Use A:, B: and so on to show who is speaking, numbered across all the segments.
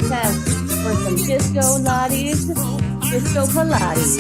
A: test for some disco Pilates, disco Pilates.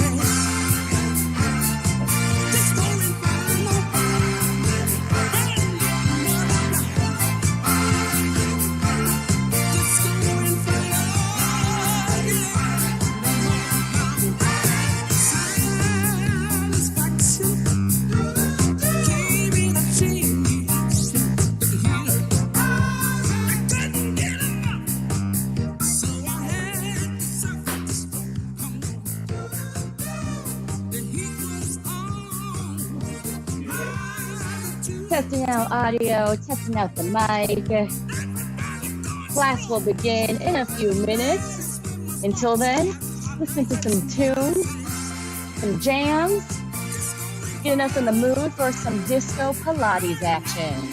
A: Testing out audio, testing out the mic. Class will begin in a few minutes. Until then, listen to some tunes, some jams, getting us in the mood for some disco Pilates action.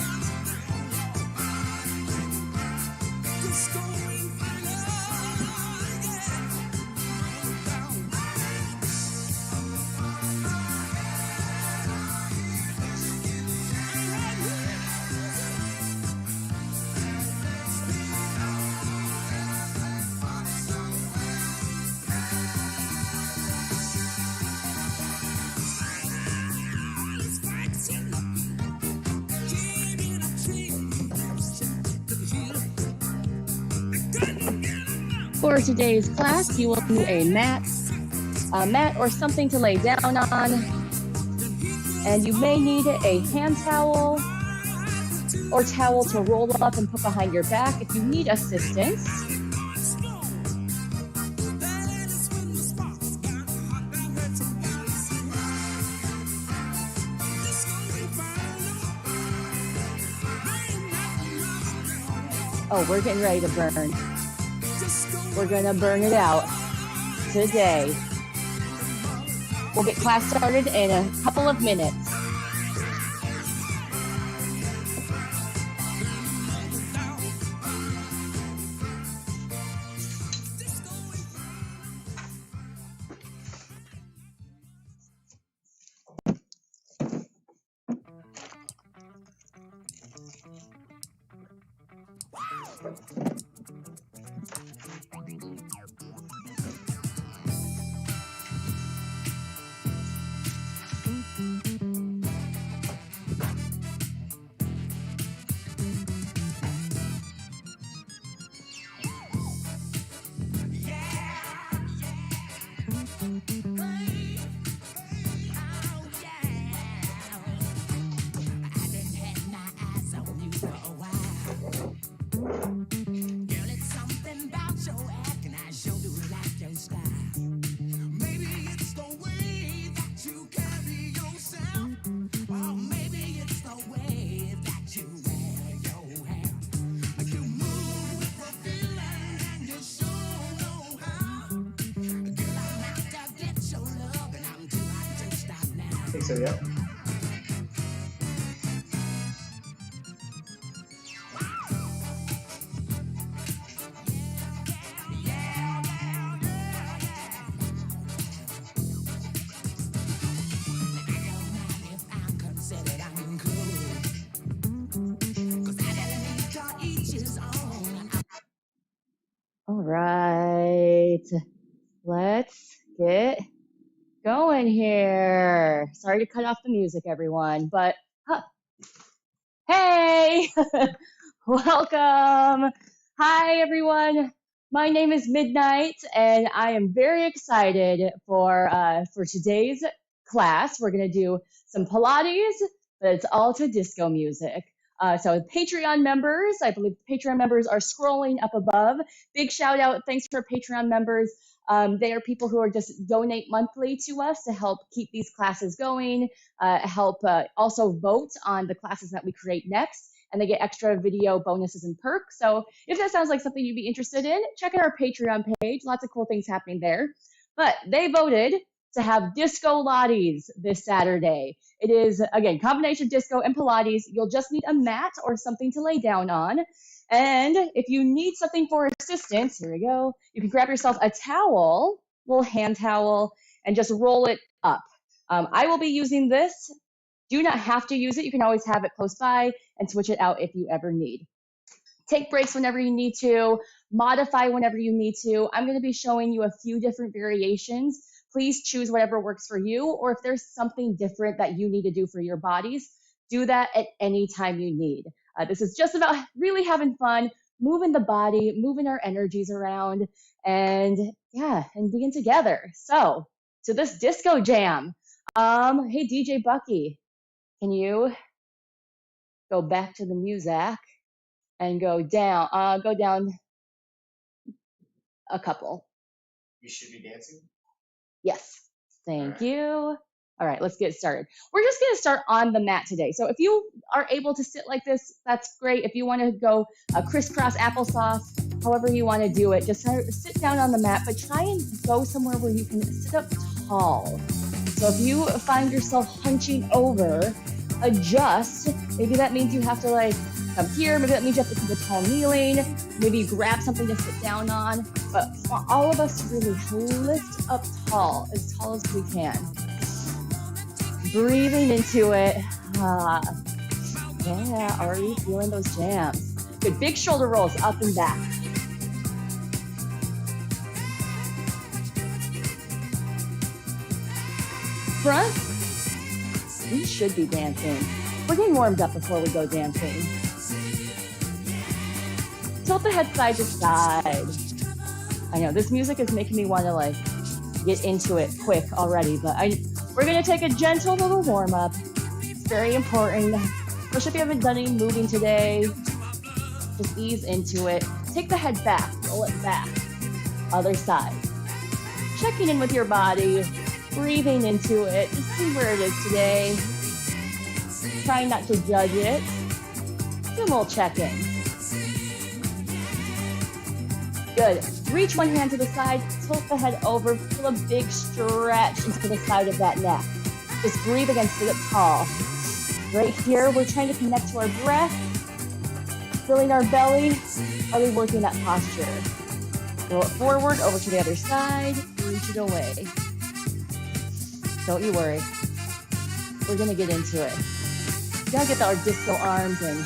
A: For today's class, you will need a mat or something to lay down on, and you may need a hand towel or towel to roll up and put behind your back if you need assistance. Oh, we're getting ready to burn. We're gonna burn it out today. We'll get class started in a couple of minutes.
B: So, yeah.
A: All right, let's get going here. Sorry to cut off the music, everyone, but hey, welcome. Hi, everyone. My name is Midnight, and I am very excited for today's class. We're going to do some Pilates, but it's all to disco music. So Patreon members, I believe Patreon members are scrolling up above. Big shout out, thanks for Patreon members. They are people who are just donate monthly to us to help keep these classes going, help also vote on the classes that we create next, and they get extra video bonuses and perks. So if that sounds like something you'd be interested in, check out our Patreon page. Lots of cool things happening there. But they voted to have disco Pilates this Saturday. It is, again, combination disco and Pilates. You'll just need a mat or something to lay down on. And if you need something for assistance, here we go. You can grab yourself a towel, little hand towel, and just roll it up. I will be using this. Do not have to use it. You can always have it close by and switch it out if you ever need. Take breaks whenever you need to. modify whenever you need to. I'm going to be showing you a few different variations. Please choose whatever works for you, or if there's something different that you need to do for your bodies, do that at any time you need. This is just about really having fun, moving the body, moving our energies around, and yeah, and being together. So, to this disco jam. Hey DJ Bucky, can you go back to the music and go down a couple.
B: You should be dancing?
A: Yes. Thank you. All right, let's get started. We're just going to start on the mat today. So if you are able to sit like this, that's great. If you want to go crisscross applesauce, however you want to do it, just sit down on the mat, but try and go somewhere where you can sit up tall. So if you find yourself hunching over, adjust. Maybe that means you have to like come here. Maybe that means you have to keep a tall kneeling. Maybe grab something to sit down on. But for all of us to really lift up tall as we can. Breathing into it. Yeah, already feeling those jams. Good, big shoulder rolls up and back. Front, we should be dancing. We're getting warmed up before we go dancing. Tilt the head side to side. I know this music is making me want to like get into it quick already, but we're gonna take a gentle little warm up. It's very important. Especially if you haven't done any moving today, just ease into it. Take the head back, roll it back. Other side. Checking in with your body, breathing into it. Just see where it is today. Trying not to judge it. Do a little check-in. Good. Reach one hand to the side, tilt the head over, feel a big stretch into the side of that neck. Just breathe again, sit up tall. Right here, we're trying to connect to our breath, filling our belly. Are we working that posture? Roll it forward, over to the other side, reach it away. Don't you worry. We're gonna get into it. We gotta get our disco arms and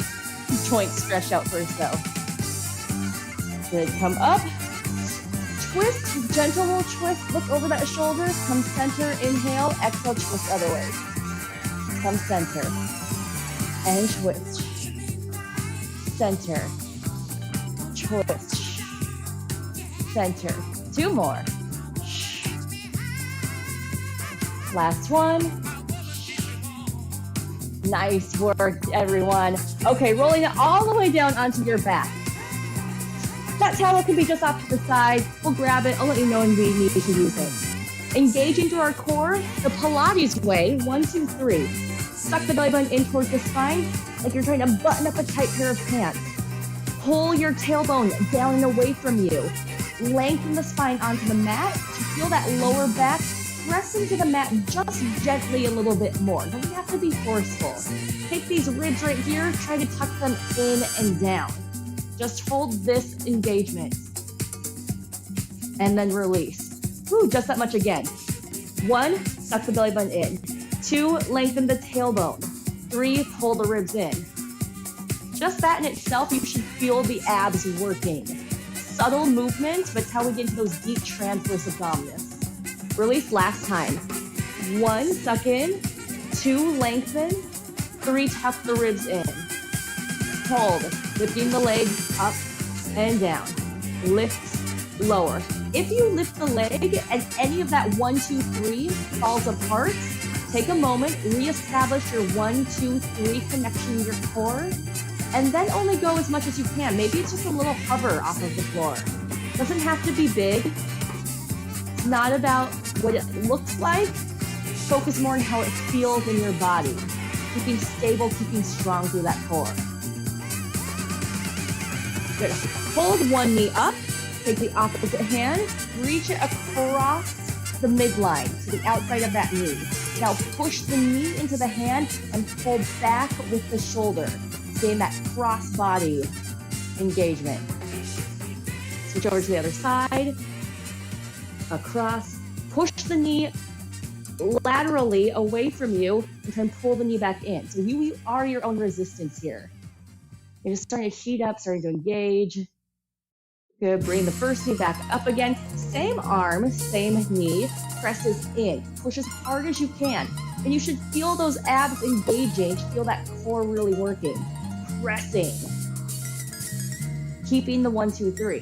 A: joints stretched out first though. Good, come up. Twist, gentle little twist, look over that shoulder, come center, inhale, exhale, twist other way. Come center, and twist. Center, twist, center. Two more. Last one. Nice work, everyone. Okay, rolling it all the way down onto your back. That towel can be just off to the side. We'll grab it. I'll let you know when we need to use it. Engaging through our core, the Pilates way. 1, 2, 3. Suck the belly button in towards the spine, like you're trying to button up a tight pair of pants. Pull your tailbone down and away from you. Lengthen the spine onto the mat. Feel that lower back. Press into the mat just gently a little bit more. Don't have to be forceful. Take these ribs right here. Try to tuck them in and down. Just hold this engagement and then release. Ooh, just that much again. 1, suck the belly button in. 2, lengthen the tailbone. 3, pull the ribs in. Just that in itself, you should feel the abs working. Subtle movements, but it's how we get into those deep transverse abdominis. Release last time. 1, suck in. 2, lengthen. 3, tuck the ribs in. Hold, lifting the legs up and down. Lift, lower. If you lift the leg and any of that 1, 2, 3 falls apart, take a moment, reestablish your 1, 2, 3 connection in your core, and then only go as much as you can. Maybe it's just a little hover off of the floor. Doesn't have to be big. It's not about what it looks like. Focus more on how it feels in your body. Keeping stable, keeping strong through that core. Good. Hold one knee up. Take the opposite hand. Reach it across the midline to the outside of that knee. Now push the knee into the hand and pull back with the shoulder. Gain that cross body engagement. Switch over to the other side. Across. Push the knee laterally away from you and try and pull the knee back in. So you are your own resistance here. You're just starting to heat up, starting to engage. Good, bring the first knee back up again. Same arm, same knee, presses in. Push as hard as you can. And you should feel those abs engaging, feel that core really working. Pressing. Keeping the 1, 2, 3.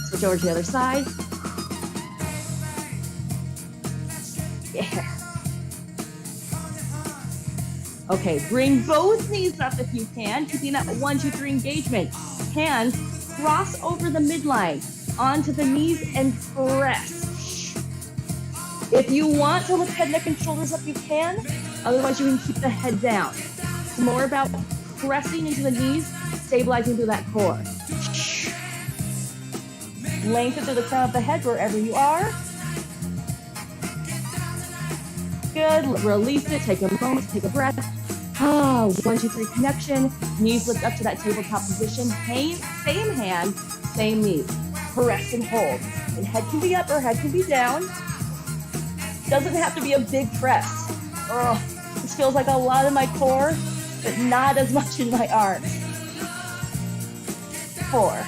A: Switch over to the other side. Yeah. Okay, bring both knees up if you can, keeping that 1, 2, 3 engagement. Hands cross over the midline, onto the knees and press. If you want to lift head, neck, and shoulders up, you can. Otherwise, you can keep the head down. It's more about pressing into the knees, stabilizing through that core. Lengthen through the crown of the head wherever you are. Good. Release it. Take a moment. Take a breath. 1, 2, 3 connection. Knees lift up to that tabletop position. Same hand, same knees. Press and hold. And head can be up or head can be down. Doesn't have to be a big press. This feels like a lot in my core, but not as much in my arms. 4,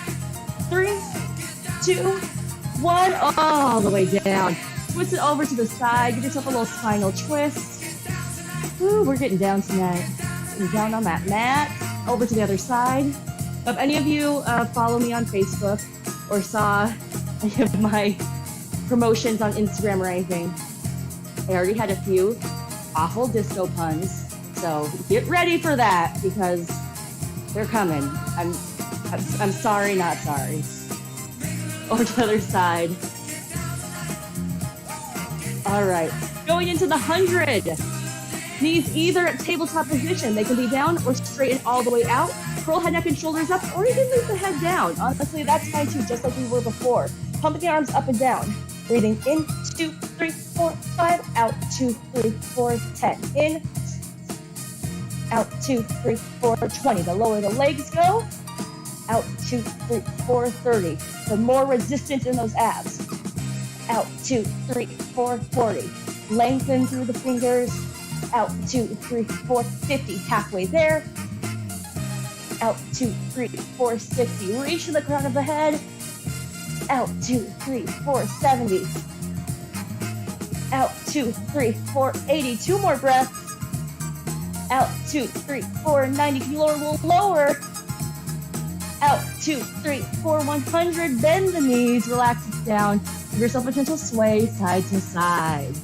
A: 3, 2, 1. All the way down. Twist it over to the side. Give yourself a little spinal twist. Ooh, we're getting down tonight. Getting down on that mat. Over to the other side. If any of you follow me on Facebook or saw any of my promotions on Instagram or anything, I already had a few awful disco puns. So get ready for that because they're coming. I'm sorry, not sorry. Over to the other side. All right, going into the 100. Knees either at tabletop position. They can be down or straighten all the way out. Curl head, neck, and shoulders up, or even leave the head down. Honestly, that's fine too, just like we were before. Pumping the arms up and down. Breathing in, 2, 3, 4, 5. Out, 2, 3, 4, 10. In, out, 2, 3, 4, 20. The lower the legs go, out, 2, 3, 4, 30. The more resistance in those abs. Out, 2, 3, 4, 40. Lengthen through the fingers. Out, 2, 3, 4, 50. Halfway there. Out, 2, 3, 4, 60. Reach to the crown of the head. Out, 2, 3, 4, 70. Out, 2, 3, 4, 80. 2 more breaths. Out, 2, 3, 4, 90. If you lower, we'll lower. Out, 2, 3, 4, 100. Bend the knees, relax it down. Give yourself a gentle sway side to side.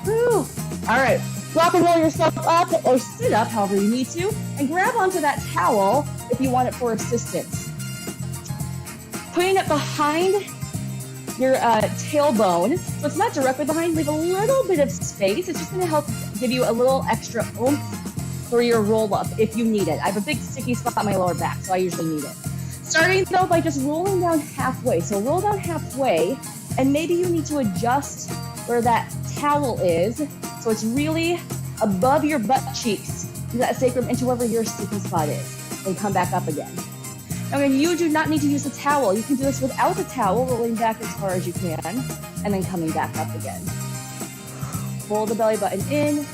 A: Woo! All right, rock and roll yourself up or sit up, however you need to, and grab onto that towel if you want it for assistance. Putting it behind your tailbone, so it's not directly behind, leave a little bit of space. It's just gonna help give you a little extra oomph for your roll up if you need it. I have a big sticky spot on my lower back, so I usually need it. Starting though by just rolling down halfway. So roll down halfway, and maybe you need to adjust where that towel is, so it's really above your butt cheeks. Do that sacrum into wherever your sticky spot is, and come back up again. Now, you do not need to use a towel. You can do this without the towel, rolling back as far as you can, and then coming back up again. Pull the belly button in.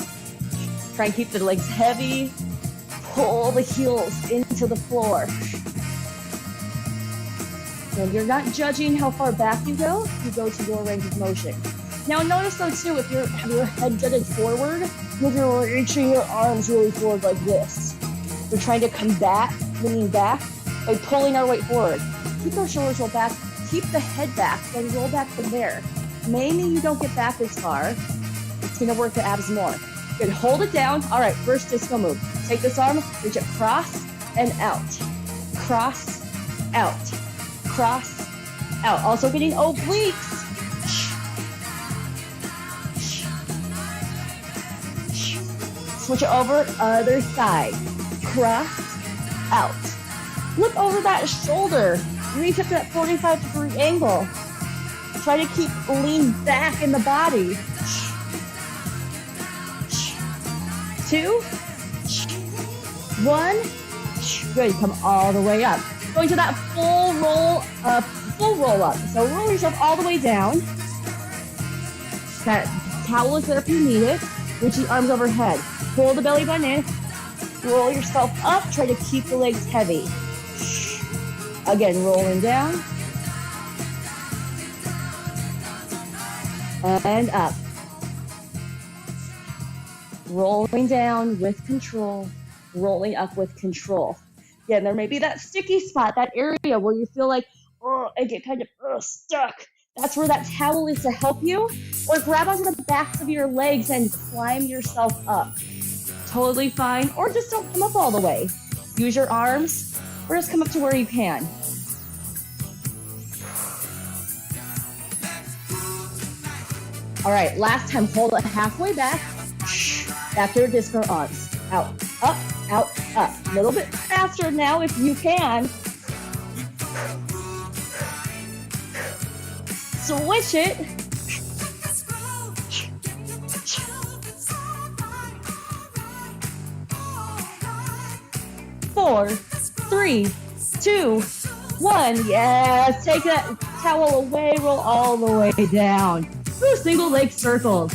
A: Try and keep the legs heavy. Pull the heels into the floor. So you're not judging how far back you go to your range of motion. Now notice though too, if you have your head jutted forward, you're reaching your arms really forward like this. We're trying to combat leaning back by pulling our weight forward. Keep our shoulders rolled back, keep the head back, then roll back from there. Maybe you don't get back as far. It's gonna work the abs more. Good, hold it down. All right, first disco move. Take this arm, reach it cross and out. Cross, out. Cross, out. Also getting obliques. Switch it over, other side. Cross, out. Look over that shoulder. Reach up to that 45-degree angle. Try to keep lean back in the body. 2, 1. Good, come all the way up. Going to that full roll up. So roll yourself all the way down. That towel is there if you need it. Reach the arms overhead. Pull the belly button in. Roll yourself up. Try to keep the legs heavy. Again, rolling down. and up. Rolling down with control, rolling up with control. Again, there may be that sticky spot, that area where you feel like, oh, I get kind of stuck. That's where that towel is to help you. Or grab onto the backs of your legs and climb yourself up. Totally fine. Or just don't come up all the way. Use your arms, or just come up to where you can. All right, last time, hold it halfway back. Back to your disco arms. Out, up, out, up. A little bit faster now if you can. Switch it. 4, 3, 2, 1. Yes, take that towel away, roll all the way down. Do single leg circles.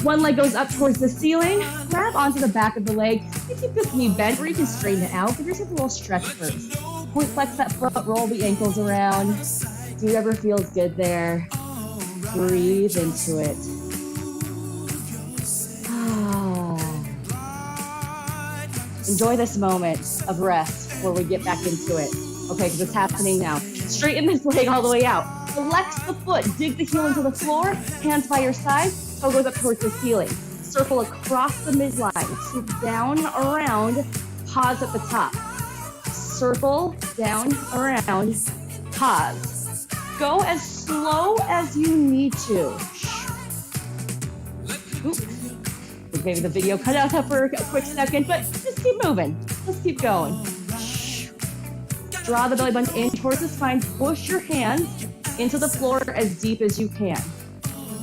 A: One leg goes up towards the ceiling, grab onto the back of the leg. You keep this knee bent, or you can straighten it out. Give yourself a little stretch first. Point flex that foot, roll the ankles around. Do whatever feels good there. Breathe into it. Enjoy this moment of rest before we get back into it. Okay, because it's happening now. Straighten this leg all the way out. Flex the foot, dig the heel into the floor, hands by your side, toe goes up towards the ceiling. Circle across the midline, swoop down, around, pause at the top. Circle, down, around, pause. Go as slow as you need to. Oops. Maybe the video cut out for a quick second, but just keep moving. Just keep going. Draw the belly button in towards the spine. Push your hands into the floor as deep as you can.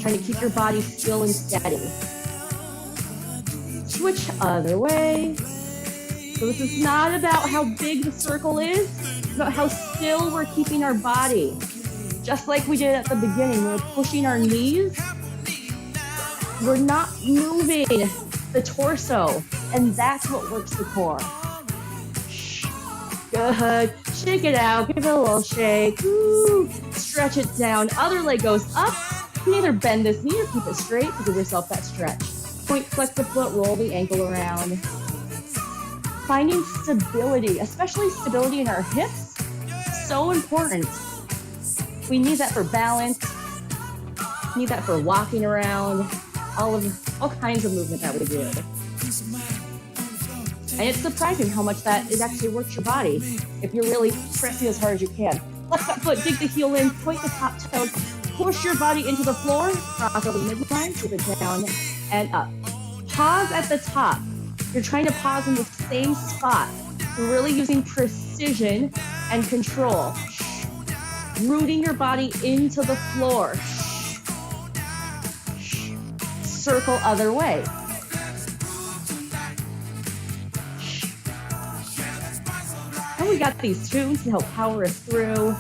A: Trying to keep your body still and steady. Switch other way. So this is not about how big the circle is. It's about how still we're keeping our body. Just like we did at the beginning, we're pushing our knees. We're not moving the torso, and that's what works the core. Good. Shake it out. Give it a little shake. Ooh. Stretch it down. Other leg goes up. You can either bend this knee or keep it straight to give yourself that stretch. Point, flex the foot, roll the ankle around. Finding stability, especially stability in our hips, so important. We need that for balance. We need that for walking around. All kinds of movement that we do. And it's surprising how much that it actually works your body if you're really pressing as hard as you can. Flex that foot, dig the heel in, point the top toe, push your body into the floor, cross over the midline, swoop it down and up. Pause at the top. You're trying to pause in the same spot. You're really using precision and control. Rooting your body into the floor. Circle other way. And we got these tunes to help power us through.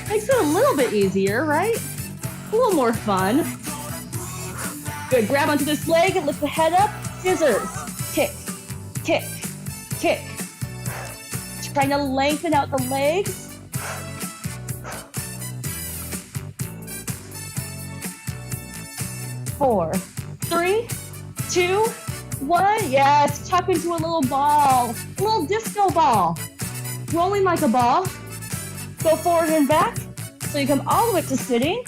A: Makes it a little bit easier, right? A little more fun. Good, grab onto this leg and lift the head up. Scissors, kick, kick, kick. Trying to lengthen out the legs. 4, 3, 2, 1. Yes, tuck into a little ball, a little disco ball. Rolling like a ball. Go forward and back. So you come all the way up to sitting.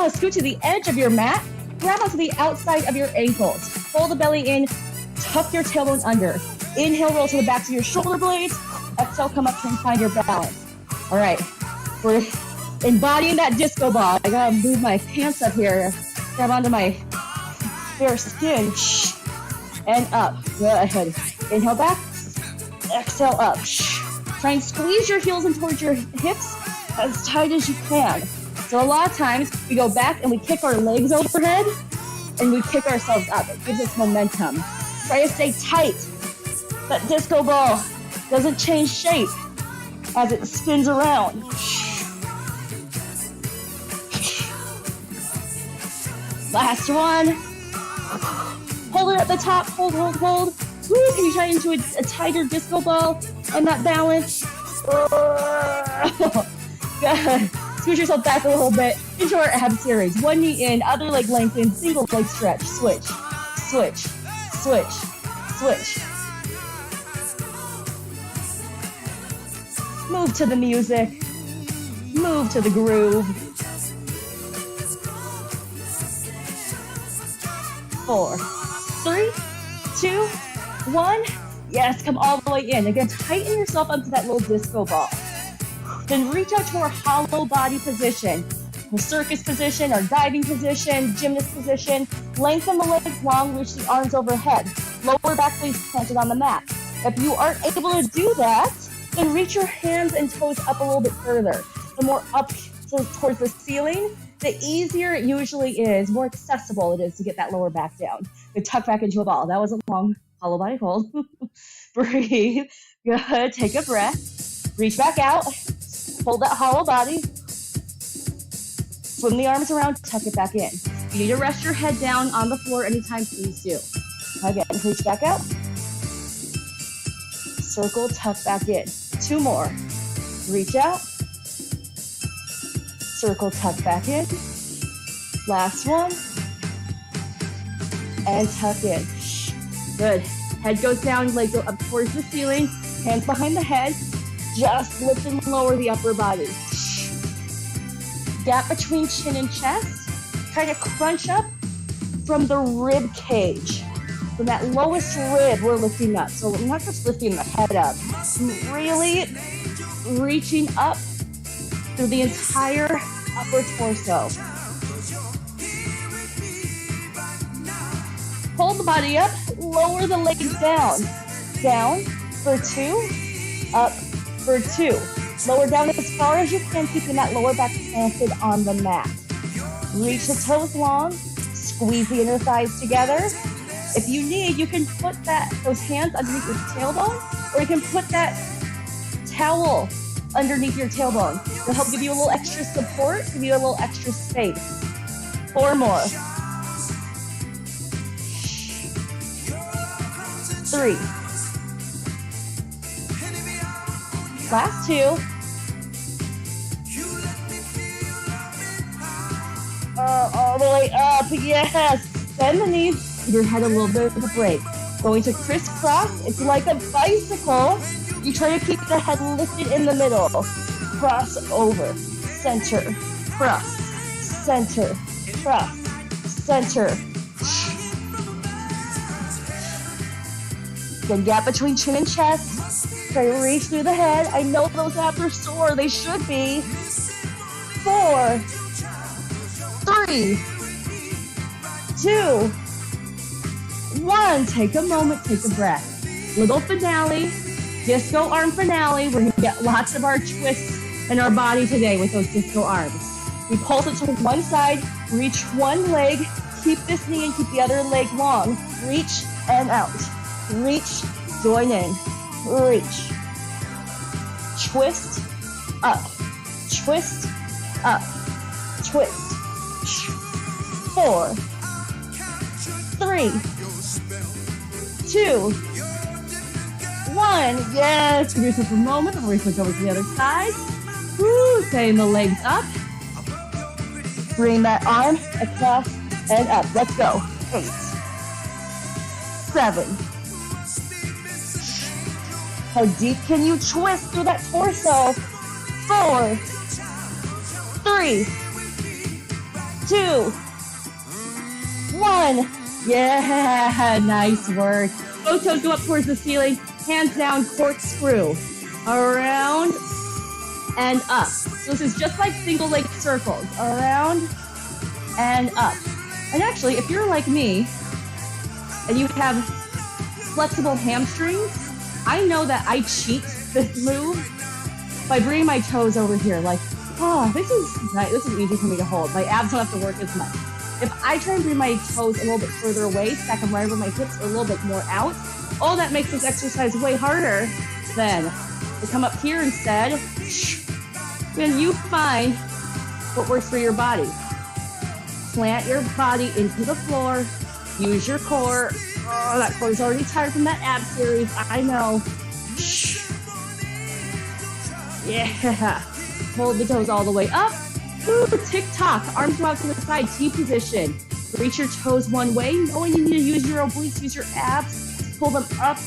A: Scoot to the edge of your mat. Grab onto the outside of your ankles. Pull the belly in. Tuck your tailbone under. Inhale, roll to the backs of your shoulder blades. Exhale, come up and find your balance. All right, we're embodying that disco ball. I gotta move my pants up here. Grab onto my bare skin. And up. Good. Inhale back. Exhale up. Try and squeeze your heels in towards your hips as tight as you can. So a lot of times we go back and we kick our legs overhead and we kick ourselves up. It gives us momentum. Try to stay tight. That disco ball doesn't change shape as it spins around. Last one. Hold it at the top. Hold, hold, hold. Woo, can you try into a tighter disco ball and that balance? Good. Scoot yourself back a little bit. into our ab series. One knee in, other leg lengthened, single leg stretch. Switch, switch, switch, switch. Move to the music. Move to the groove. 4, 3, 2, 1. Yes, come all the way in. Again, tighten yourself up to that little disco ball. Then reach out to our hollow body position. Our circus position, our diving position, gymnast position. Lengthen the legs long, reach the arms overhead. Lower back face planted on the mat. If you aren't able to do that, then reach your hands and toes up a little bit further. The more up towards the ceiling, the easier it usually is, more accessible it is to get that lower back down. Good, tuck back into a ball. That was a long hollow body hold. Breathe. Good. Take a breath. Reach back out. Hold that hollow body. Swim the arms around. Tuck it back in. If you need to rest your head down on the floor anytime, please do. Again, reach back out. Circle, tuck back in. 2 more. Reach out. Circle, tuck back in. Last one. And tuck in. Good. Head goes down, legs go up towards the ceiling. Hands behind the head. Just lift and lower the upper body. Gap between chin and chest. Try to crunch up from the rib cage. From that lowest rib, we're lifting up. So we're not just lifting the head up. Really reaching up through the entire upper torso. Hold the body up, lower the legs down. Down for 2, up for 2. Lower down as far as you can, keeping that lower back planted on the mat. Reach the toes long, squeeze the inner thighs together. If you need, you can put those hands underneath your tailbone, or you can put that towel underneath your tailbone. It'll help give you a little extra support, give you a little extra space. 4 more. 3. Last 2. All the way up, yes. Bend the knees, give your head a little bit of a break. Going to crisscross, it's like a bicycle. You try to keep the head lifted in the middle. Cross over, center, cross, center, cross, center. Good gap between chin and chest. Try to reach through the head. I know those abs are sore, they should be. 4, 3, 2, 1. Take a moment, take a breath. Little finale, disco arm finale. We're going to get lots of our twists in our body today with those disco arms. We pulse it to one side, reach one leg, keep this knee and keep the other leg long. Reach and out. Reach, join in, reach. Twist, up, twist, up, twist. 4, 3, 2, 1. Yes, give yourself a moment before we switch over to the other side. Woo, setting the legs up. Bring that arm across and up. Let's go. 8, 7. How deep can you twist through that torso? 4, 3, 2, 1. Yeah, nice work. Both toes go up towards the ceiling. Hands down, corkscrew. Around and up. So this is just like single leg circles. Around and up. And actually, if you're like me and you have flexible hamstrings, I know that I cheat this move by bringing my toes over here. Like, oh, this is easy for me to hold. My abs don't have to work as much. If I try and bring my toes a little bit further away, stack them right over my hips or a little bit more out, oh, that makes this exercise way harder than to come up here instead. Then you find what works for your body. Plant your body into the floor. Use your core. Oh, that core is already tired from that ab series. I know. Yeah. Hold the toes all the way up. Ooh, tick-tock, arms go out to the side, T position. Reach your toes one way, knowing you need to use your obliques, use your abs, pull them up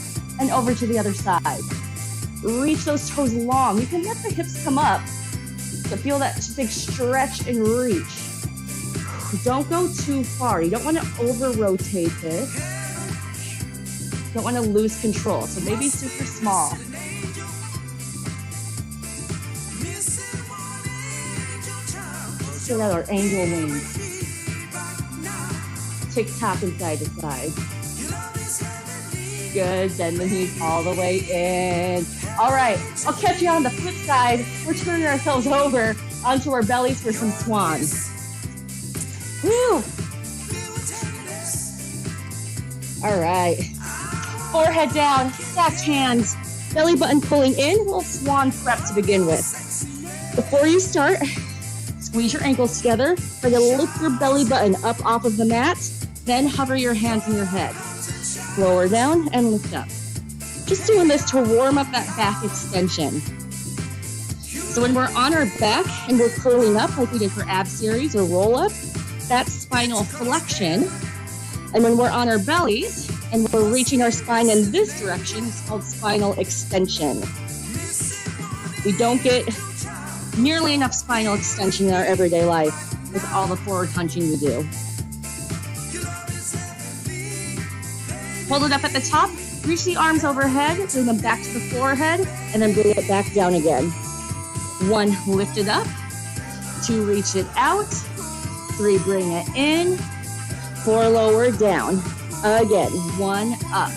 A: and over to the other side. Reach those toes long. You can let the hips come up, but feel that big stretch and reach. Don't go too far. You don't want to over-rotate this. You don't want to lose control, so maybe super small. Check out our angel wings. Tick-tock and side to side. Good, bend the knees all the way in. All right, I'll catch you on the flip side. We're turning ourselves over onto our bellies for some swans. Woo! All right, forehead down, stacked hands, belly button pulling in, little swan prep to begin with. Before you start, squeeze your ankles together, try to lift your belly button up off of the mat, then hover your hands in your head. Lower down and lift up. Just doing this to warm up that back extension. So when we're on our back and we're curling up like we did for ab series or roll up, that's spinal flexion. And when we're on our bellies and we're reaching our spine in this direction, it's called spinal extension. We don't get nearly enough spinal extension in our everyday life with all the forward hunching we do. Hold it up at the top, reach the arms overhead, bring them back to the forehead, and then bring it back down again. 1, lift it up. 2, reach it out. 3, bring it in. 4, lower down. Again, 1 up.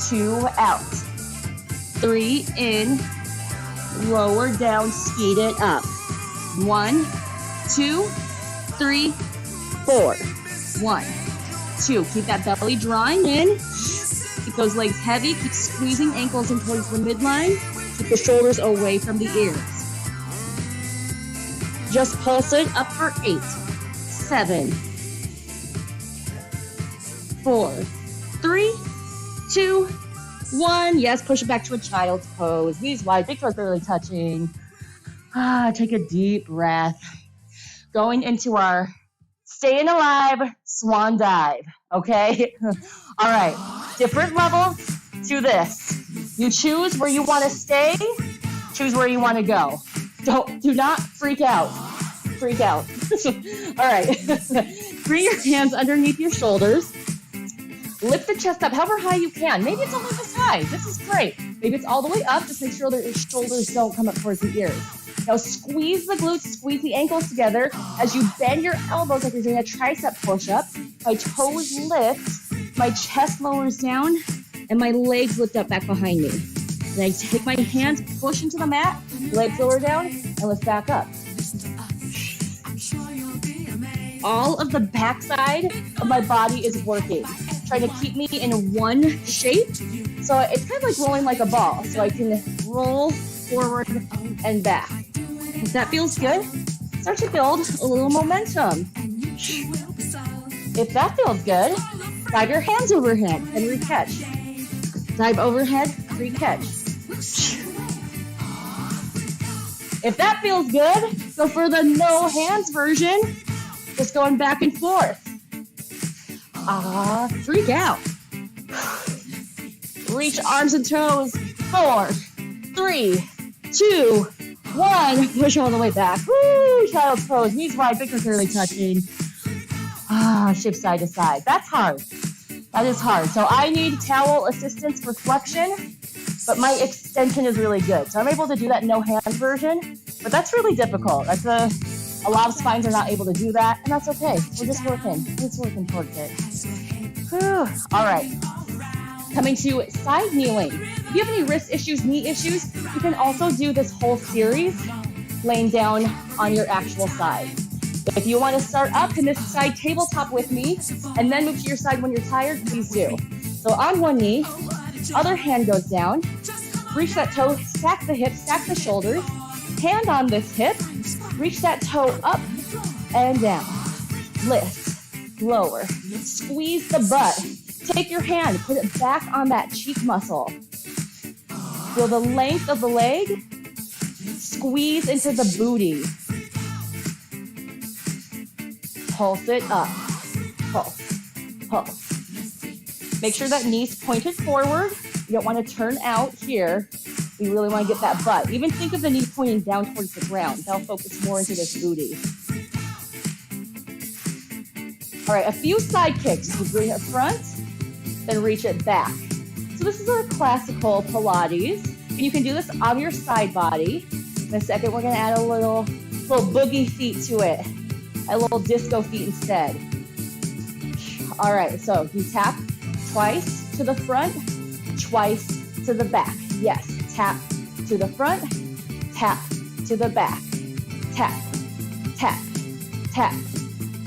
A: 2, out. 3, in. Lower down, speed it up. 1, 2, 3, 4. 1, 2. Keep that belly drawing in. Keep those legs heavy. Keep squeezing ankles in towards the midline. Keep the shoulders away from the ears. Just pulse it up for 8, 7, 4, 3, 2, 1. Yes, push it back to a child's pose. Knees wide, big toes barely touching. Take a deep breath. Going into our staying alive swan dive, okay? All right, different levels to this. You choose where you want to stay, choose where you want to go. Do not freak out. Freak out. All right, bring your hands underneath your shoulders. Lift the chest up however high you can. Maybe it's only this high. This is great. Maybe it's all the way up. Just make sure that your shoulders don't come up towards the ears. Now squeeze the glutes, squeeze the ankles together as you bend your elbows like you're doing a tricep push-up. My toes lift, my chest lowers down, and my legs lift up back behind me. Then I take my hands, push into the mat, legs lower down, and lift back up. All of the backside of my body is working, trying to keep me in one shape. So it's kind of like rolling like a ball. So I can roll forward and back. If that feels good, start to build a little momentum. If that feels good, dive your hands overhead and re-catch. Dive overhead, re-catch. If that feels good, go for the no hands version. Just going back and forth. Freak out. Reach arms and toes. 4, 3, 2, 1. Push all the way back. Woo! Child's pose. Knees wide, big toes barely touching. Shift side to side. That's hard. That is hard. So I need towel assistance for flexion, but my extension is really good. So I'm able to do that no hands version, but that's really difficult. That's a lot of spines are not able to do that, and that's okay. We're just working towards it. Whew. All right. Coming to side kneeling. If you have any wrist issues, knee issues, you can also do this whole series laying down on your actual side. If you want to start up in this side tabletop with me and then move to your side when you're tired, please do. So on one knee, other hand goes down, reach that toe, stack the hips, stack the shoulders, hand on this hip, reach that toe up and down, lift, lower, squeeze the butt, take your hand, put it back on that cheek muscle, feel the length of the leg, squeeze into the booty, Pulse it up. Pulse, pulse. Make sure that knee's pointed forward. You don't want to turn out here. We really want to get that butt. Even think of the knee pointing down towards the ground. That'll focus more into this booty. All right, a few side kicks. You bring it front, then reach it back. So this is our classical Pilates. And you can do this on your side body. In a second, we're gonna add a little boogie feet to it. A little disco feet instead. All right, so you tap twice to the front, twice to the back. Yes, tap to the front, tap to the back. Tap, tap, tap,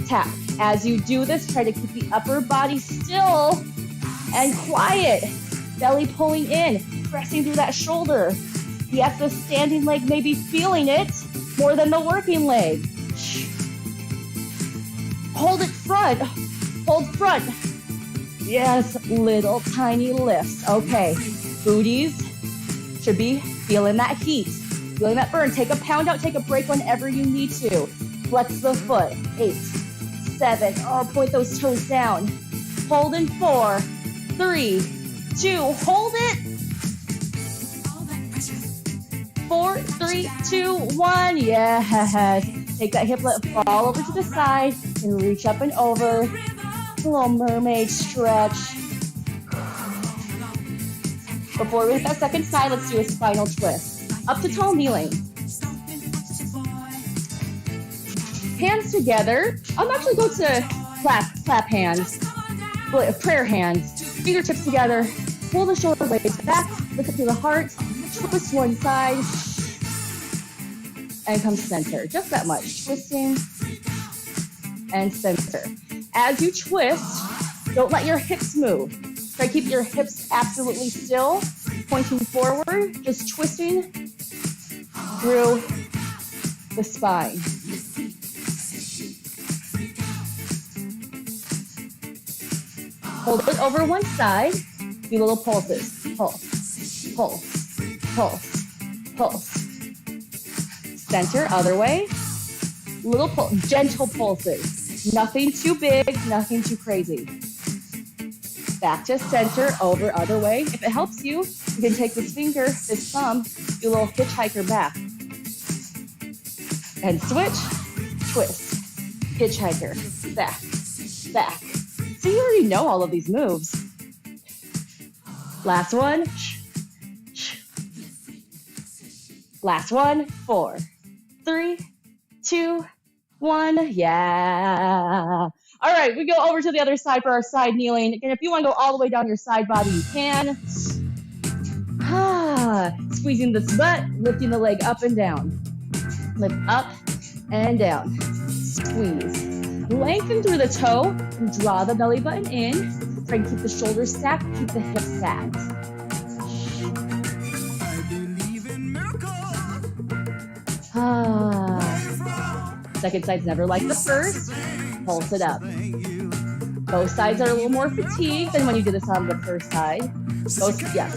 A: tap. As you do this, try to keep the upper body still and quiet. Belly pulling in, pressing through that shoulder. Yes, the standing leg may be feeling it more than the working leg. Hold it front. Hold front. Yes, little tiny lifts. Okay, booties should be feeling that heat, feeling that burn. Take a pound out, take a break whenever you need to. Flex the foot. 8, 7. Oh, point those toes down. Hold in 4, 3, 2. Hold it. 4, 3, 2, 1. Yes. Take that hip, let it fall over to the side, and reach up and over. A little mermaid stretch. Before we hit that second side, let's do a spinal twist. Up to tall kneeling. Hands together. I'm actually going to clap hands. Prayer hands. Fingertips together. Pull the shoulder blades back. Lift it to the heart. Twist one side. And come center. Just that much. Twisting and center. As you twist, don't let your hips move. Try to keep your hips absolutely still, pointing forward, just twisting through the spine. Hold it over one side. Do little pulses. Pulse, pulse, pulse, pulse. Center, other way. Little gentle pulses. Nothing too big, nothing too crazy. Back to center, over, other way. If it helps you, you can take this finger, this thumb, do a little hitchhiker back. And switch, twist, hitchhiker, back, back. So you already know all of these moves. Last one. Last one. 4, 3, 2, 1. Yeah. All right, we go over to the other side for our side kneeling. Again, if you want to go all the way down your side body, you can. Squeezing this butt, lifting the leg up and down. Lift up and down. Squeeze. Lengthen through the toe and draw the belly button in. Try to keep the shoulders stacked, keep the hips stacked. Second side's never like the first. Pulse it up. Both sides are a little more fatigued than when you did this on the first side. Yes.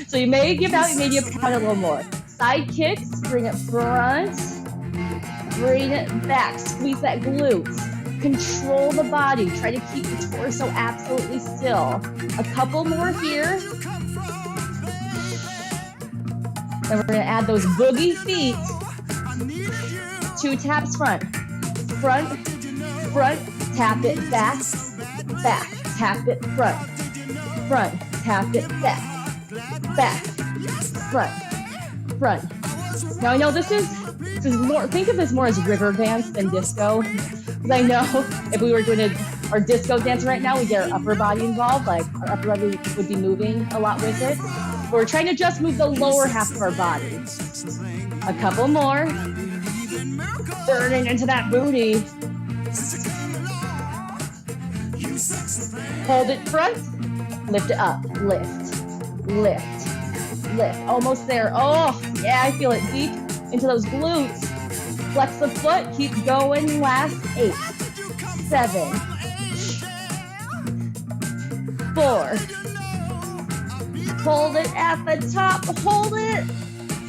A: So you may give out, you may give out a little more. Side kicks, bring it front, bring it back, squeeze that glutes. Control the body, try to keep the torso absolutely still. A couple more here. Then we're gonna add those boogie feet. 2 taps front, front, front, tap it back, back, tap it front, front, tap it back, back, front, front. Now I know this is more, think of this more as river dance than disco. Because I know if we were doing our disco dance right now, we get our upper body involved, like our upper body would be moving a lot with it. But we're trying to just move the lower half of our body. A couple more. Burning into that booty. Hold it front, lift it up, lift, lift, lift. Almost there. Oh, yeah, I feel it deep into those glutes. Flex the foot, keep going. Last 8, 7, 4. Hold it at the top, hold it.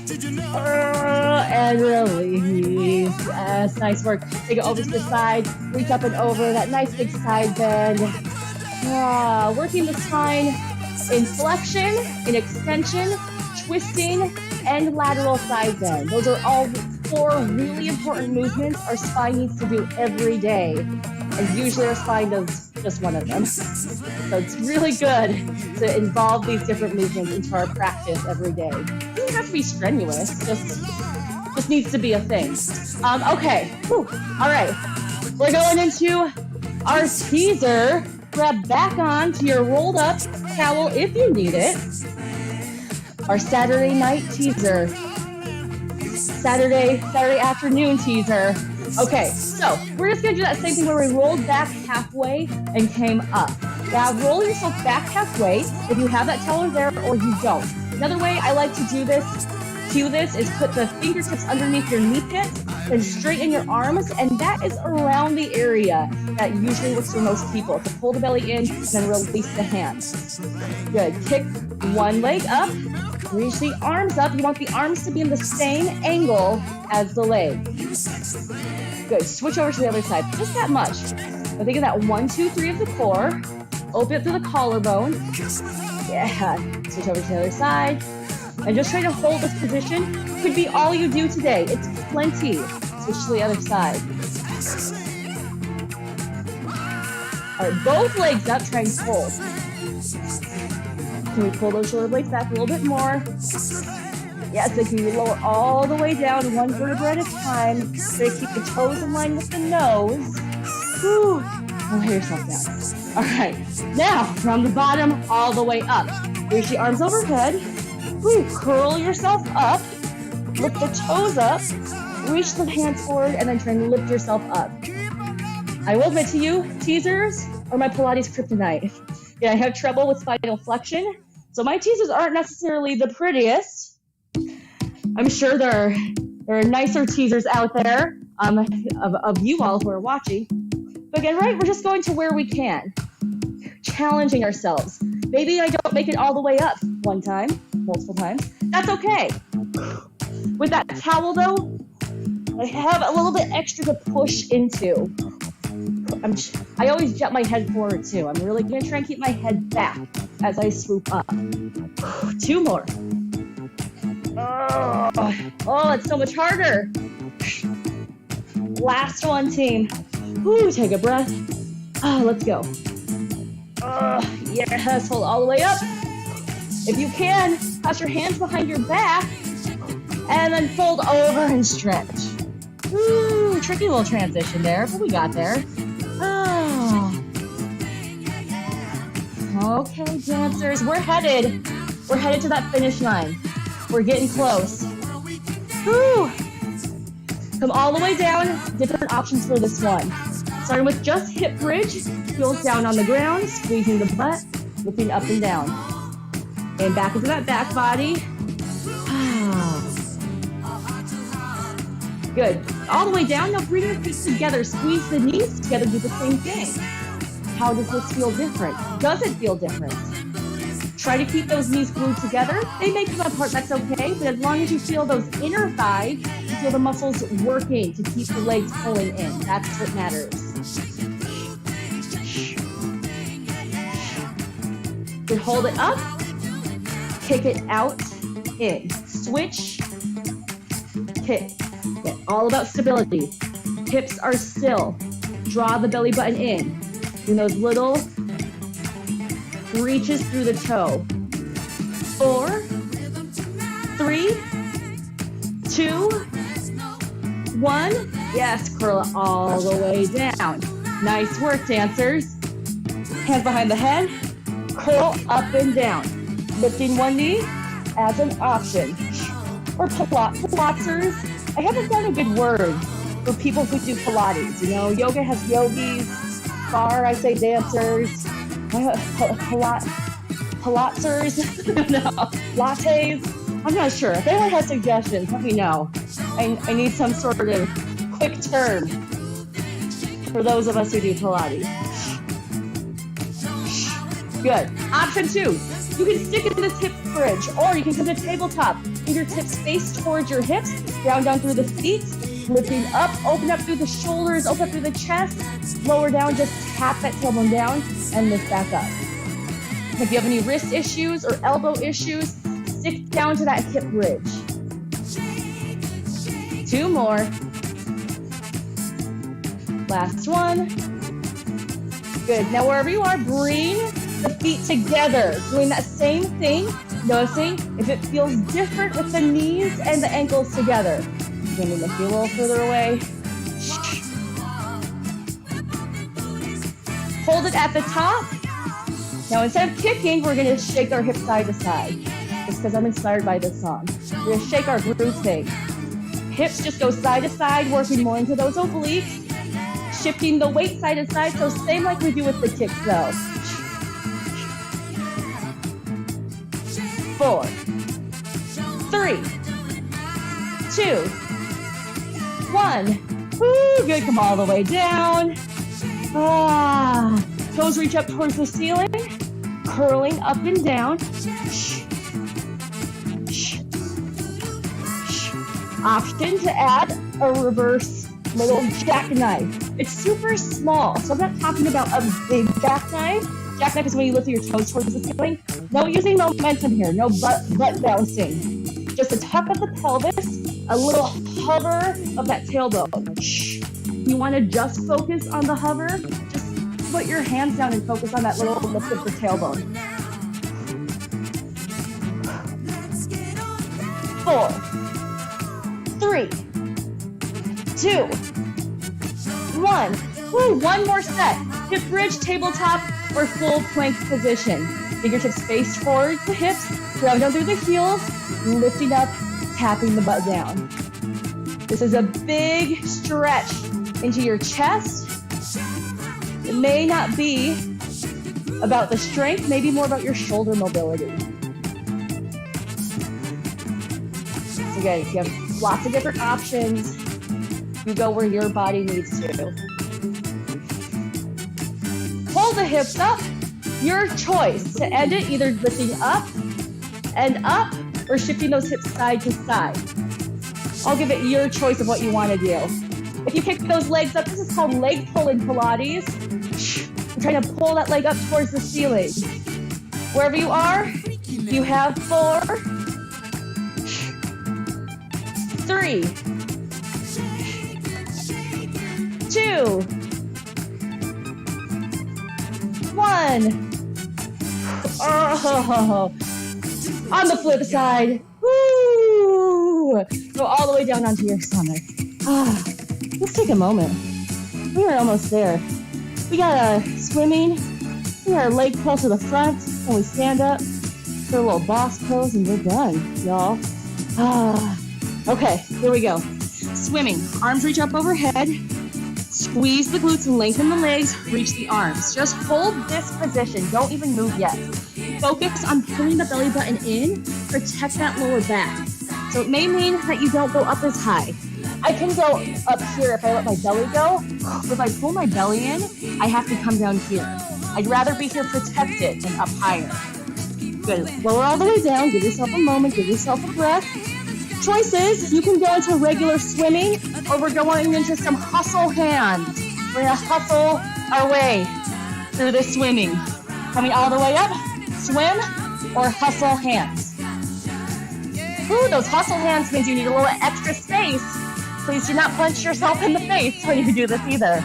A: And release. Yes, nice work. Take it over to the side. Reach up and over. That nice big side bend. Working the spine in flexion, in extension, twisting, and lateral side bend. Those are all 4 really important movements our spine needs to do every day. And usually our spine does just one of them. So it's really good to involve these different movements into our practice every day. It doesn't have to be strenuous, just needs to be a thing. Okay, whew. All right. We're going into our teaser. Grab back on to your rolled up towel if you need it. Our Saturday night teaser. Saturday afternoon teaser. Okay, so we're just gonna do that same thing where we rolled back halfway and came up. Now roll yourself back halfway if you have that towel there or you don't. Another way I like to do this is put the fingertips underneath your knee pit and straighten your arms, and that is around the area that usually works for most people. So pull the belly in, then release the hands. Good, kick one leg up, reach the arms up. You want the arms to be in the same angle as the leg. Good, switch over to the other side, just that much. Now think of that 1, 2, 3 of the core. Open it through the collarbone. Yeah, switch over to the other side. And just try to hold this position. Could be all you do today. It's plenty. Switch to the other side. All right, both legs up, try and pull. Can we pull those shoulder blades back a little bit more? Yes, they can lower all the way down, 1 vertebra at a time. So keep the toes in line with the nose. Whew. Lay yourself down. All right, now from the bottom all the way up. Reach the arms overhead. Whew. Curl yourself up. Lift the toes up. Reach the hands forward and then try and lift yourself up. I will admit to you, teasers are my Pilates kryptonite. Yeah, I have trouble with spinal flexion, so my teasers aren't necessarily the prettiest. I'm sure there are nicer teasers out there of you all who are watching. But again, right, we're just going to where we can. Challenging ourselves. Maybe I don't make it all the way up one time, multiple times. That's okay. With that towel though, I have a little bit extra to push into. I always jump my head forward too. I'm really gonna try and keep my head back as I swoop up. 2 more. Oh, it's so much harder. Last one, team. Ooh, take a breath. Let's go. Yes, hold all the way up. If you can, pass your hands behind your back and then fold over and stretch. Ooh, tricky little transition there, but we got there. Okay, dancers, we're headed to that finish line. We're getting close. Woo! Come all the way down. Different options for this one. Starting with just hip bridge, heels down on the ground, squeezing the butt, lifting up and down. And back into that back body. Good. All the way down. Now bring your feet together. Squeeze the knees together. Do the same thing. How does this feel different? Does it feel different? Try to keep those knees glued together. They may come apart, that's okay, but as long as you feel those inner thighs, you feel the muscles working to keep the legs pulling in. That's what matters. Then hold it up, kick it out, in. Switch, kick. Okay, all about stability. Hips are still. Draw the belly button in. And those little reaches through the toe. 4, 3, 2, 1. Yes, curl it all the way down. Nice work, dancers. Hands behind the head. Curl up and down. Lifting one knee as an option. Or Pilatesers. I haven't found a good word for people who do Pilates. You know, yoga has yogis. Bar, I say dancers. Pilatesers. No, lattes. I'm not sure. If anyone has suggestions, let me know. I need some sort of quick term for those of us who do Pilates. Good. Option 2. You can stick in this hip bridge, or you can come to tabletop. Fingertips face towards your hips, ground down through the feet, lifting up, open up through the shoulders, open up through the chest, lower down, just tap that tailbone down and lift back up. If you have any wrist issues or elbow issues, stick down to that hip bridge. 2 more. Last one. Good. Now wherever you are, bring the feet together. Doing that same thing, noticing if it feels different with the knees and the ankles together. Let me lift you a little further away. Hold it at the top. Now instead of kicking, we're going to shake our hips side to side. Just because I'm inspired by this song. We're going to shake our glute thing. Hips just go side to side, working more into those obliques. Shifting the weight side to side, so same like we do with the kicks though. 4, 3, 2, 1. Woo, good, come all the way down. Toes reach up towards the ceiling, curling up and down. Option to add a reverse little jackknife. It's super small, so I'm not talking about a big jackknife. Jackknife is when you lift your toes towards the ceiling. No using momentum here, no butt bouncing. Just a tuck of the pelvis, a little hover of that tailbone. You want to just focus on the hover, just put your hands down and focus on that little lift of the tailbone. 4, 3, 2, 1. Woo, one more set. Hip bridge, tabletop, or full plank position. Fingertips face towards the hips, ground down through the heels, lifting up, tapping the butt down. This is a big stretch into your chest. It may not be about the strength, maybe more about your shoulder mobility. So again, you have lots of different options. You go where your body needs to. Hold the hips up. Your choice to end it, either lifting up and up or shifting those hips side to side. I'll give it your choice of what you want to do. If you kick those legs up, this is called leg pull in Pilates. I'm trying to pull that leg up towards the ceiling. Wherever you are, you have 4, 3, 2, 1. Oh, on the flip side, woo! Go all the way down onto your stomach. Let's take a moment. We are almost there. We got swimming. We got our leg pull to the front, and we stand up, do a little boss pose, and we're done, y'all. Okay, here we go. Swimming. Arms reach up overhead. Squeeze the glutes and lengthen the legs. Reach the arms. Just hold this position. Don't even move yet. Focus on pulling the belly button in. Protect that lower back. So it may mean that you don't go up as high. I can go up here if I let my belly go. If I pull my belly in, I have to come down here. I'd rather be here protected than up higher. Good. Lower all the way down. Give yourself a moment. Give yourself a breath. Choices, you can go into regular swimming, or we're going into some hustle hands. We're gonna hustle our way through this swimming. Coming all the way up, swim, or hustle hands. Ooh, those hustle hands means you need a little extra space. Please do not punch yourself in the face when you do this either.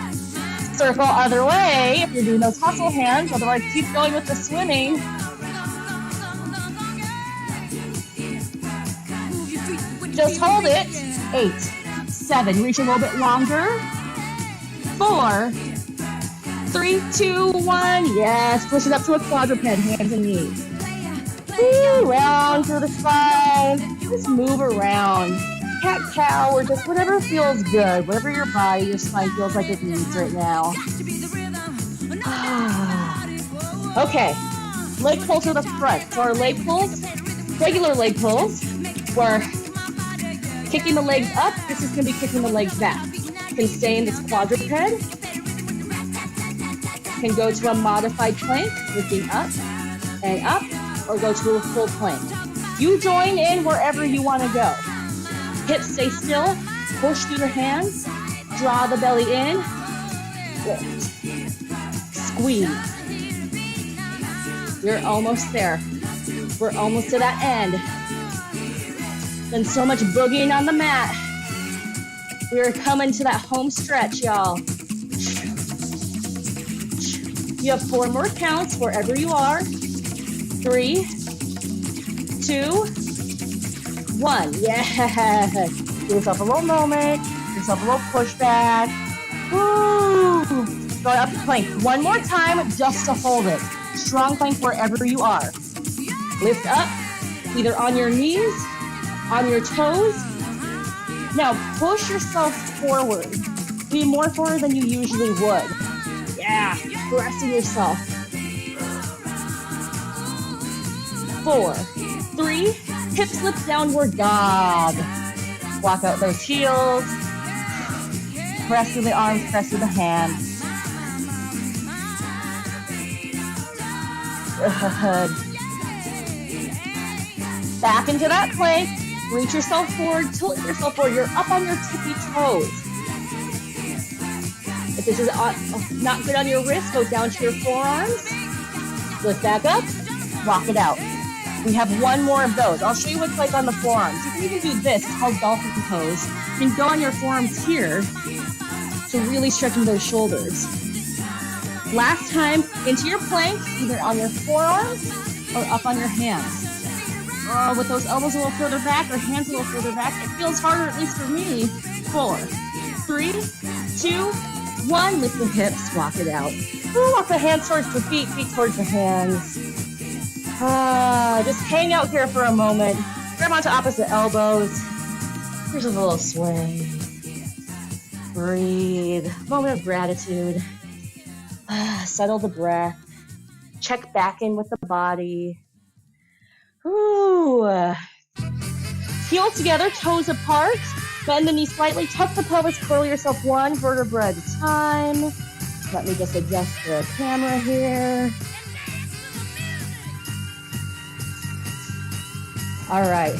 A: Circle other way if you're doing those hustle hands, otherwise keep going with the swimming. Just hold it. 8, 7, reach a little bit longer. 4, 3, 2, 1. Yes, push it up to a quadruped, hands and knees. Woo, round through the spine. Just move around. Cat-cow or just whatever feels good. Whatever your body, your spine feels like it needs right now. Okay, leg pull to the front. So our leg pulls, regular leg pulls, we're kicking the legs up. This is going to be kicking the legs back. You can stay in this quadruped. You can go to a modified plank, lifting up and up, or go to a full plank. You join in wherever you want to go. Hips stay still, push through the hands, draw the belly in, lift, squeeze. You're almost there. We're almost to that end. Been so much boogieing on the mat. We're coming to that home stretch, y'all. You have 4 more counts wherever you are. 3, 2, 1. Yes. Give yourself a little moment. Give yourself a little pushback. Woo. Going up to plank. One more time just to hold it. Strong plank wherever you are. Lift up, either on your knees, on your toes. Now push yourself forward. Be more forward than you usually would. Yeah, pressing yourself. 4, 3, hips lift downward dog. Walk out those heels. Press through the arms, press through the hands. Good. Back into that plank. Reach yourself forward, tilt yourself forward. You're up on your tippy toes. If this is not good on your wrist, go down to your forearms. Lift back up, walk it out. We have 1 more of those. I'll show you what it's like on the forearms. You can even do this. It's called dolphin pose. You can go on your forearms here to really stretching those shoulders. Last time, into your plank, either on your forearms or up on your hands. With those elbows a little further back or hands a little further back, it feels harder, at least for me. 4, 3, 2, 1. Lift the hips, walk it out. Walk the hands towards the feet towards the hands. Just hang out here for a moment. Grab onto opposite elbows. Here's a little sway. Breathe. Moment of gratitude. Settle the breath. Check back in with the body. Ooh. Heels together, toes apart. Bend the knees slightly. Tuck the pelvis, curl yourself 1 vertebra at a time. Let me just adjust the camera here. All right.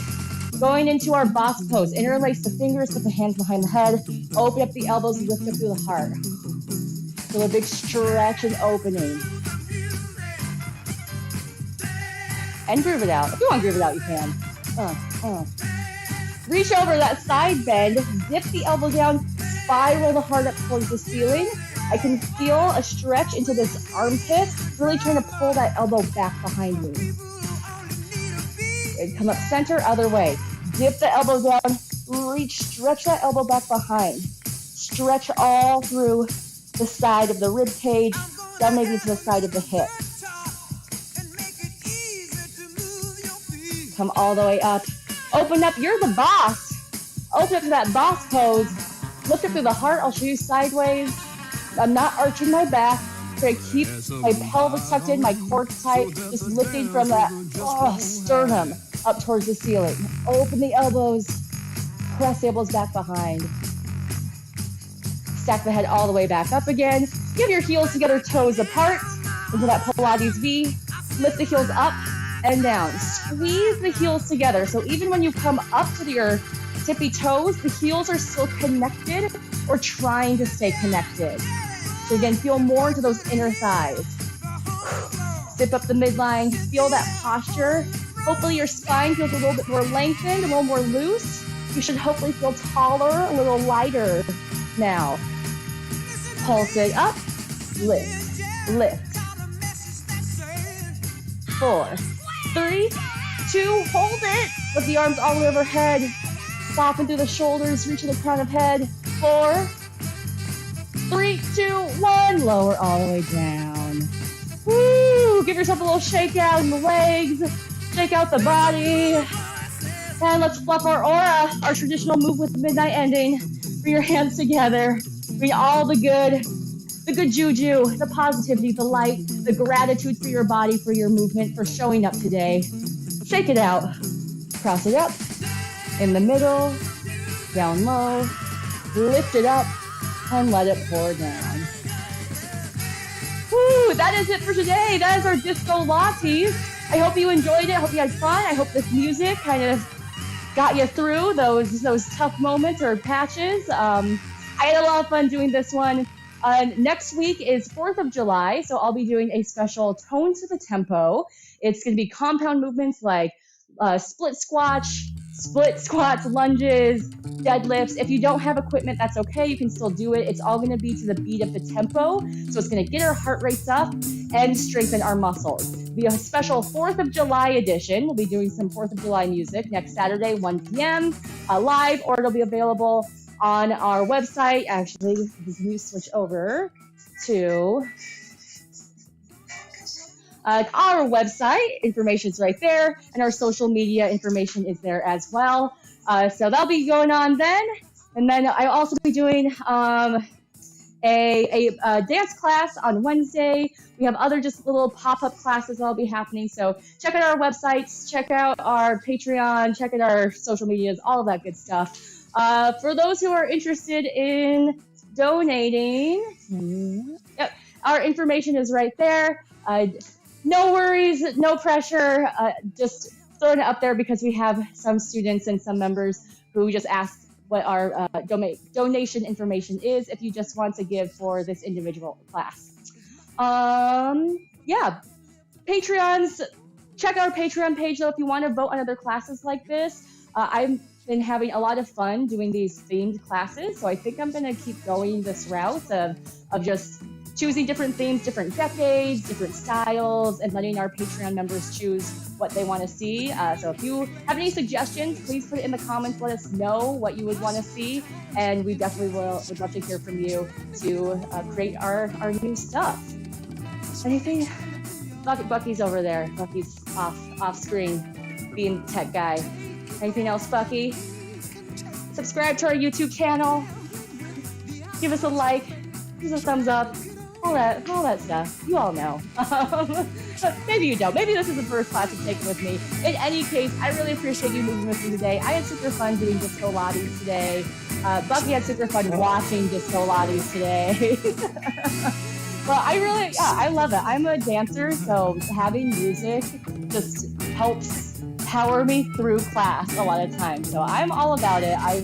A: Going into our boss pose. Interlace the fingers, put the hands behind the head. Open up the elbows, lift up through the heart. Feel a big stretch and opening. And groove it out. If you want to groove it out, you can. Reach over that side bend, dip the elbow down, spiral the heart up towards the ceiling. I can feel a stretch into this armpit, really trying to pull that elbow back behind me. And come up center, other way. Dip the elbow down, reach, stretch that elbow back behind. Stretch all through the side of the rib cage, down maybe to the side of the hip. Come all the way up. Open up, you're the boss. Open up to that boss pose. Lift up through the heart, I'll show you sideways. I'm not arching my back. I'm gonna keep my pelvis tucked in, my core tight, just lifting from that sternum up towards the ceiling. Open the elbows, press the elbows back behind. Stack the head all the way back up again. Give your heels together, toes apart, into that Pilates V. Lift the heels up and down. Squeeze the heels together. So even when you come up to your tippy toes, the heels are still connected or trying to stay connected. So again, feel more into those inner thighs. Zip up the midline, feel that posture. Hopefully your spine feels a little bit more lengthened, a little more loose. You should hopefully feel taller, a little lighter now. Pulse it up, lift, lift. 4, 3, 2, hold it. Lift the arms all the way overhead. Soften through the shoulders, reach to the crown of head. 4, 3, 2, 1. Lower all the way down. Woo! Give yourself a little shake out in the legs. Shake out the body. And let's fluff our aura, our traditional move with midnight ending. Bring your hands together. Bring all the good juju, the positivity, the light, the gratitude for your body, for your movement, for showing up today. Shake it out. Cross it up. In the middle. Down low. Lift it up. And let it pour down. Woo! That is it for today. That is our disco lattes. I hope you enjoyed it. I hope you had fun. I hope this music kind of got you through those tough moments or patches. I had a lot of fun doing this one. Next week is 4th of July, so I'll be doing a special Tone to the Tempo. It's going to be compound movements like split squats, lunges, deadlifts. If you don't have equipment, that's okay. You can still do it. It's all going to be to the beat of the tempo. So it's going to get our heart rates up and strengthen our muscles. It'll be a special 4th of July edition. We'll be doing some 4th of July music next Saturday, 1 p.m. Live, or it'll be available on our website. Actually, let me switch over to our website. Information is right there, and our social media information is there as well. So that'll be going on then. And then I'll also be doing a dance class on Wednesday. We have other just little pop-up classes that'll be happening. So check out our websites, check out our Patreon, check out our social medias, all of that good stuff. For those who are interested in donating, yep, our information is right there. No worries, no pressure, just throwing it up there because we have some students and some members who just asked what our donation information is if you just want to give for this individual class. Yeah, Patreons, check our Patreon page though if you want to vote on other classes like this. I've been having a lot of fun doing these themed classes, so I think I'm going to keep going this route of just choosing different themes, different decades, different styles, and letting our Patreon members choose what they want to see. So if you have any suggestions, please put it in the comments. Let us know what you would want to see, and we definitely would love to hear from you to create our new stuff. Anything? Bucky's over there. Bucky's off screen, being tech guy. Anything else, Bucky? Subscribe to our YouTube channel. Give us a like. Give us a thumbs up. All that stuff. You all know. Maybe you don't. Maybe this is the first class you've taken with me. In any case, I really appreciate you moving with me today. I had super fun doing disco Pilates today. Bucky had super fun watching disco Pilates today. But I love it. I'm a dancer, so having music just helps power me through class a lot of times. So I'm all about it. I'm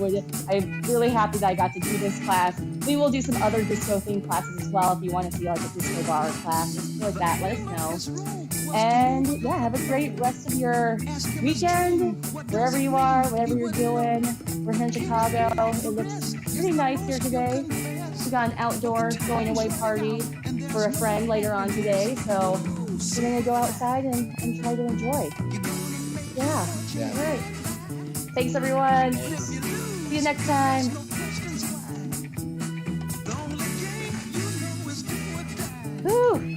A: really happy that I got to do this class. We will do some other disco themed classes as well. If you want to see like a disco bar class, just like that, let us know. And yeah, have a great rest of your weekend, wherever you are, whatever you're doing. We're here in Chicago. It looks pretty nice here today. We got an outdoor going away party for a friend later on today. So we're gonna go outside and try to enjoy. Yeah. All right. Thanks, everyone. See you next time. Woo.